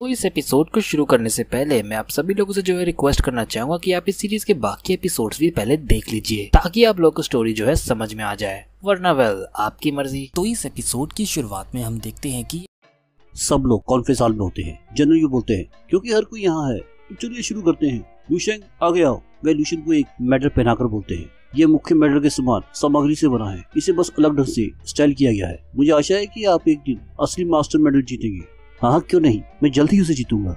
तो इस एपिसोड को शुरू करने से पहले मैं आप सभी लोगों से जो है रिक्वेस्ट करना चाहूंगा कि आप इस सीरीज के बाकी एपिसोड्स भी पहले देख लीजिए ताकि आप लोग को स्टोरी जो है समझ में आ जाए, वरना वेल आपकी मर्जी। तो इस एपिसोड की शुरुआत में हम देखते हैं कि सब लोग कॉन्फ्रेंस हॉल में होते हैं। जनरल यू बोलते हैं क्योंकि हर कोई यहाँ है तो चलिए शुरू करते हैं। लूशेंग आगे आओ। वे लूशेंग को एक मेडल पहनाकर बोलते हैं, ये मुख्य मेडल के समान सामग्री से बना है, इसे बस अलग ढंग से स्टाइल किया गया है। मुझे आशा है कि आप एक दिन असली मास्टर मेडल जीतेंगे। हाँ क्यों नहीं, मैं जल्द ही उसे जीतूंगा।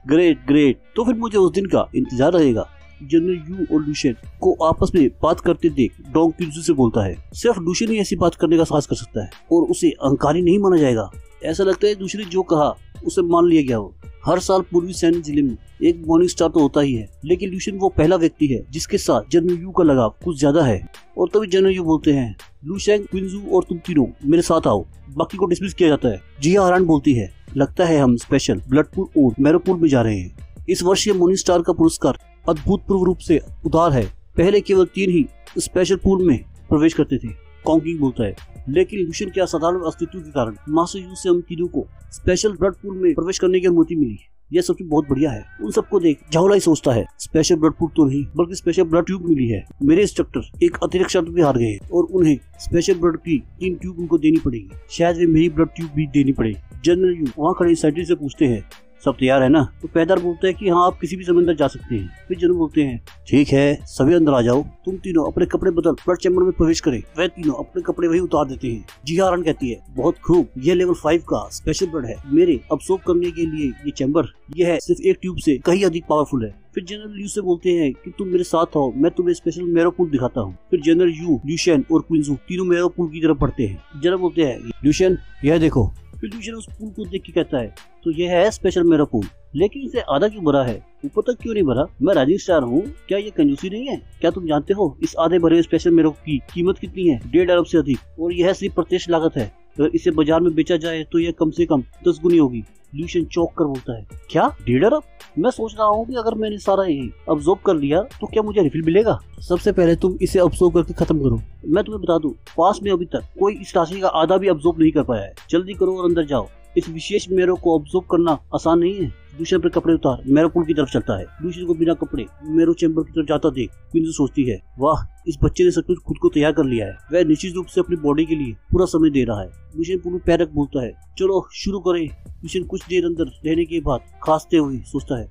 ग्रेट ग्रेट, तो फिर मुझे उस दिन का इंतजार रहेगा। जनरल यू और लूशेन को आपस में बात करते देख डोंग क्विंजू से बोलता है, सिर्फ लूशेन ही ऐसी बात करने का साहस कर सकता है और उसे अहंकारी नहीं माना जाएगा। ऐसा लगता है दूसरे जो कहा उसे मान लिया गया हो। हर साल पूर्वी सैन्य जिले में एक मॉर्निंग स्टार तो होता ही है, लेकिन लूशेन वो पहला व्यक्ति है जिसके साथ जनरल यू का लगाव कुछ ज्यादा है। और तभी जनरल यू बोलते हैं, लूशेंग, क्विंजू और तुम तीनों मेरे साथ आओ। बाकी को डिसमिस किया जाता है। जिया हरान बोलती है, लगता है हम स्पेशल ब्लड पूल और मैरो पूल में जा रहे हैं। इस वर्ष ये मॉर्निंग स्टार का पुरस्कार अद्भुतपूर्व रूप से उदार है। पहले केवल 3 ही स्पेशल पूल में प्रवेश करते थे। कॉन्किंग बोलता है, लेकिन लूशेन के असाधारण अस्तित्व के कारण मास्टर यू से हम तीनों को स्पेशल ब्लड पूल में प्रवेश करने की अनुमति मिली। यह सच में बहुत बढ़िया है। उन सबको देख झाओला ही सोचता है, स्पेशल ब्लड पूल तो नहीं बल्कि स्पेशल ब्लड ट्यूब मिली है। मेरे इंस्ट्रक्टर एक अतिरिक्त शर्त भी हार गए और उन्हें स्पेशल ब्लड की 3 ट्यूब उनको देनी पड़ेगी। शायद वे मेरी ब्लड ट्यूब भी देनी पड़ेगी। जनरल यू वहाँ खड़े साइंटिस्ट से पूछते हैं, सब तैयार है ना? तो पैदार बोलता है कि हाँ, आप किसी भी समय अंदर जा सकते हैं। फिर जनरल बोलते हैं, ठीक है सभी अंदर आ जाओ। तुम तीनों अपने कपड़े बदल ब्लड चैम्बर में प्रवेश करें। वे तीनों अपने कपड़े वही उतार देते हैं। जिया हरान कहती है, बहुत खूब, यह लेवल 5 का स्पेशल ब्लड है। मेरे अब्सॉर्ब करने के लिए ये चैम्बर यह है सिर्फ एक ट्यूब से कहीं अधिक पावरफुल है। फिर जनरल यू से बोलते हैं कि तुम मेरे साथ आओ, मैं तुम्हें स्पेशल मैरो पूल दिखाता हूँ। फिर जनरल यू, लूशेन और क्विंजू तीनों मैरो पूल की तरफ बढ़ते हैं। जनरल बोलते हैं, लूशेन यह देखो। फिर लूशेन उस पूल को देख के कहता है, तो यह है स्पेशल मैरो पूल, लेकिन इसे आधा क्यों भरा है, ऊपर तक क्यों नहीं भरा? मैं राइजिंग स्टार हूँ, क्या ये कंजूसी नहीं है? क्या तुम जानते हो इस आधे भरे स्पेशल मैरो की कीमत कितनी है? 1.5 अरब से अधिक, और यह सिर्फ प्रत्यक्ष लागत है। अगर इसे बाजार में बेचा जाए तो यह कम से कम 10 गुनी होगी। लूशेन चौंक कर बोलता है, क्या 1.5 अरब? मैं सोच रहा हूँ कि अगर मैंने सारा ये अब्सॉर्ब कर लिया तो क्या मुझे रिफिल मिलेगा? सबसे पहले तुम इसे अब्सॉर्ब करके खत्म करो। मैं तुम्हें बता दूं, पास में अभी तक कोई इस राशि का आधा भी अब्सॉर्ब नहीं कर पाया है। जल्दी करो और अंदर जाओ। इस विशेष मैरो को अब्सॉर्ब करना आसान नहीं है। लूशेन अपने कपड़े उतार मैरो पूल की तरफ चलता है। लूशेन को बिना कपड़े मैरो चैम्बर की तरफ जाता देख क्विंजू सोचती है, वाह, इस बच्चे ने सचमुच खुद को तैयार कर लिया है। वह निश्चित रूप से अपनी बॉडी के लिए पूरा समय दे रहा है। लूशेन पूल में पैर रख बोलता है, चलो शुरू करें। लूशेन कुछ देर अंदर रहने के बाद खांसते हुए सोचता है,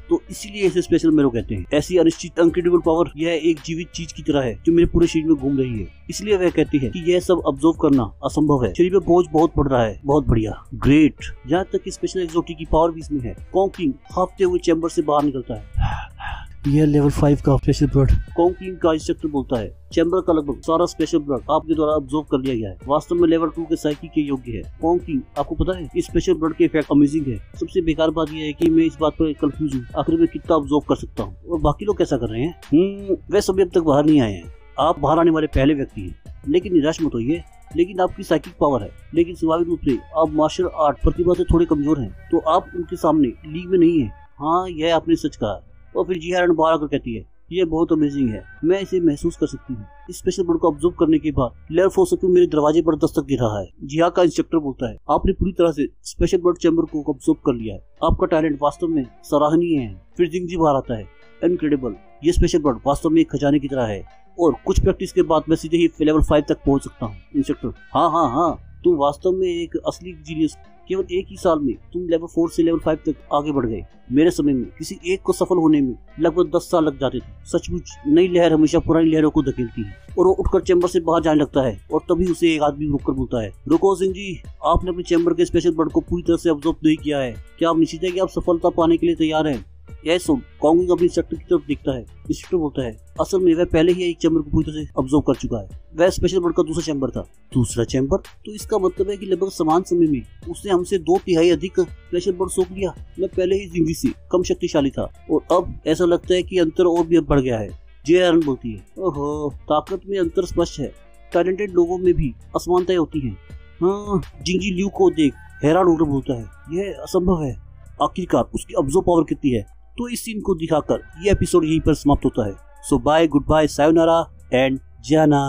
तो इसीलिए इसे स्पेशल मैरो कहते हैं। ऐसी अनिश्चित अनक्रेडिबल पावर, यह एक जीवित चीज की तरह है जो मेरे पूरे शरीर में घूम रही है। इसलिए वह कहती है कि यह सब अब्सॉर्ब करना असंभव है। शरीर में बोझ बहुत बढ़ रहा है। बहुत बढ़िया, ग्रेट। यहाँ तक कि स्पेशल एक्सोटिक की पावर भी इसमें है। कॉन्किंग हाफते हुए चैम्बर से बाहर निकलता है। यह लेवल 5 का स्पेशल ब्लड, कॉन्किंग का इंस्ट्रक्टर बोलता है, चैम्बर का लगभग सारा स्पेशल ब्लड आपके द्वारा अब्सॉर्ब कर लिया गया है। वास्तव में लेवल 2 के साइकिल के योग्य है। कॉन्किंग, आपको पता है इस स्पेशल ब्लड के इफेक्ट अमेजिंग है। सबसे बेकार बात यह है कि मैं इस बात पर कंफ्यूज हूँ, आखिर में कितना अब्सॉर्ब कर सकता हूँ और बाकी लोग कैसा कर रहे हैं? वे सभी अब तक बाहर नहीं आए हैं। आप बाहर आने वाले पहले व्यक्ति हैं, लेकिन निराश मत होइए। लेकिन आपकी साइकिक पावर है, लेकिन स्वाभाविक रूप से आप मार्शल आर्ट प्रतिभा से थोड़े कमजोर हैं, तो आप उनके सामने लीग में नहीं है। हाँ, यह आपने सच कहा। और फिर जिया हरान बाहर आकर कहती है, ये बहुत अमेजिंग है, मैं इसे महसूस कर सकती हूँ। इस स्पेशल ब्लड को अब्सॉर्ब करने के बाद लेवल 4 सचमुच मेरे दरवाजे पर दस्तक दे रहा है। जिया का इंस्ट्रक्टर बोलता है, आपने पूरी तरह से स्पेशल ब्लड चैम्बर को अब्सॉर्ब कर लिया है। आपका टैलेंट वास्तव में सराहनीय है। फिर जिंगजी बाहर आता है, इनक्रेडिबल, ये स्पेशल ब्लड वास्तव में एक खजाने की तरह है और कुछ प्रैक्टिस के बाद मैं सीधे ही लेवल 5 तक पहुंच सकता हूँ। इंस्ट्रक्टर, हाँ, तुम वास्तव में एक असली जीनियस। केवल एक ही साल में तुम लेवल 4 से लेवल 5 तक आगे बढ़ गए। मेरे समय में किसी एक को सफल होने में लगभग 10 साल लग जाते थे। सचमुच नई लहर हमेशा पुरानी लहरों को धकेलती है। और वो उठकर चैम्बर से बाहर जाने लगता है और तभी उसे एक आदमी रोककर बोलता है, रुको सिंह जी, आपने अपने चैम्बर के स्पेशल ब्लड को पूरी तरह से अब्सॉर्ब नहीं किया है। क्या आप निश्चित है कि आप सफलता पाने के लिए तैयार हैं? यह सुन कॉन्किंग अपनी इंस्ट्रक्टर की तरफ देखता है। इंस्ट्रक्टर बोलता है, असल में वह पहले ही एक चैम्बर को पूरी तरह से अब्सॉर्ब कर चुका है। वह स्पेशल ब्लड का दूसरा चैम्बर था। दूसरा चैम्बर? तो इसका मतलब है कि लगभग समान समय में उसने हमसे 2/3 अधिक स्पेशल ब्लड सोख लिया। मैं पहले ही जिंदगी से कम शक्तिशाली था और अब ऐसा लगता है कि अंतर और भी बढ़ गया है। जिया हरान बोलती है, ओहो, ताकत में अंतर स्पष्ट है। टैलेंटेड लोगों में भी असमानताएं होती हैं। हाँ, जिंगजी ल्यू को देख हैरान होकर बोलता है, यह असंभव है। आखिरकार उसकी अब्सॉर्ब पावर कितनी है? तो इस सीन को दिखाकर ये एपिसोड यहीं पर समाप्त होता है। So bye, goodbye, sayonara and जाना।